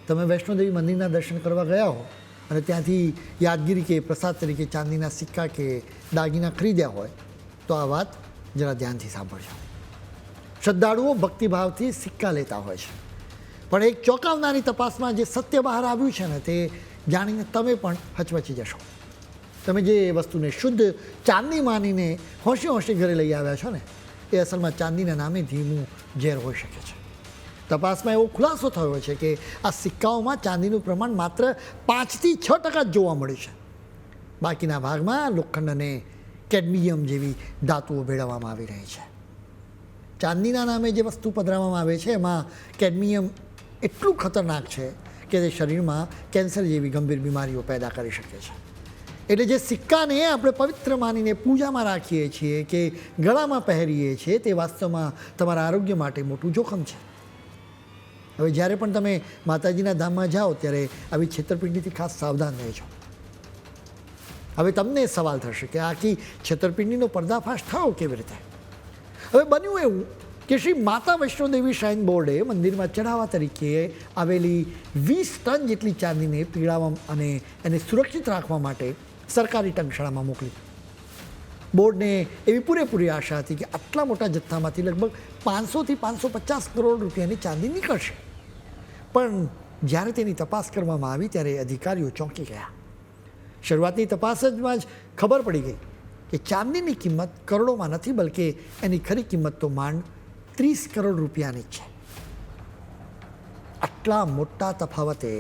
તમે વૈષ્ણોદેવી મંદિરના દર્શન કરવા ગયા હો અને ત્યાંથી યાદગીરી કે પ્રસાદ તરીકે ચાંદીના સિક્કા કે દાગીના ખરીદ્યા હોય તો આ વાત જરા ધ્યાનથી સાંભળજો. શ્રદ્ધાળુઓ ભક્તિભાવથી સિક્કા લેતા હોય છે, પણ એક ચોંકાવનારી તપાસમાં જે સત્ય બહાર આવ્યું છે ને તે જાણીને તમે પણ હચમચી જશો. તમે જે વસ્તુને શુદ્ધ ચાંદી માનીને હોંશે હોંશે ઘરે લઈ આવ્યા છો ને એ અસલમાં ચાંદીના નામે ધીમું ઝેર હોઈ શકે છે. તપાસમાં એવો ખુલાસો થયો છે કે આ સિક્કાઓમાં ચાંદીનું પ્રમાણ માત્ર 5 થી 6% જ જોવા મળ્યું છે. બાકીના ભાગમાં લોખંડ અને કેડમિયમ જેવી ધાતુઓ ભેળવવામાં આવી રહી છે. ચાંદીના નામે જે વસ્તુ પધરાવવામાં આવે છે એમાં કેડમિયમ એટલું ખતરનાક છે કે તે શરીરમાં કેન્સર જેવી ગંભીર બીમારીઓ પેદા કરી શકે છે. એટલે જે સિક્કાને આપણે પવિત્ર માનીને પૂજામાં રાખીએ છીએ કે ગળામાં પહેરીએ છીએ તે વાસ્તવમાં તમારા આરોગ્ય માટે મોટું જોખમ છે. હવે જ્યારે પણ તમે માતાજીના ધામમાં જાઓ ત્યારે આવી છેતરપિંડીથી ખાસ સાવધાન રહેજો. હવે તમને સવાલ થશે કે આખી છેતરપિંડીનો પર્દાફાશ થયો કેવી રીતે? હવે બન્યું એવું કે શ્રી માતા વૈષ્ણોદેવી શ્રાઇન બોર્ડે મંદિરમાં ચઢાવા તરીકે આવેલી 20 ટન જેટલી ચાંદીને પીળાવવા અને એને સુરક્ષિત રાખવા માટે સરકારી ટંકશાળામાં મોકલી. બોર્ડને એવી પૂરેપૂરી આશા હતી કે આટલા મોટા જથ્થામાંથી લગભગ 500 થી 550 કરોડ રૂપિયાની ચાંદી નીકળશે. પણ જ્યારે તેની તપાસ કરવામાં આવી ત્યારે અધિકારીઓ ચોંકી ગયા. શરૂઆતની તપાસમાં જ ખબર પડી ગઈ કે ચાંદીની કિંમત કરોડોમાં નથી, બલકે એની ખરી કિંમત તો માંડ 30 કરોડ રૂપિયાની જ છે. આટલા મોટા તફાવતે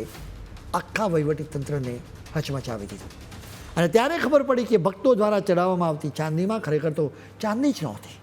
આખા વહીવટીતંત્રને હચમચાવી દીધું. અને ત્યારે ખબર પડી કે ભક્તો દ્વારા ચડાવવામાં આવતી ચાંદીમાં ખરેખર તો ચાંદી જ નહોતી,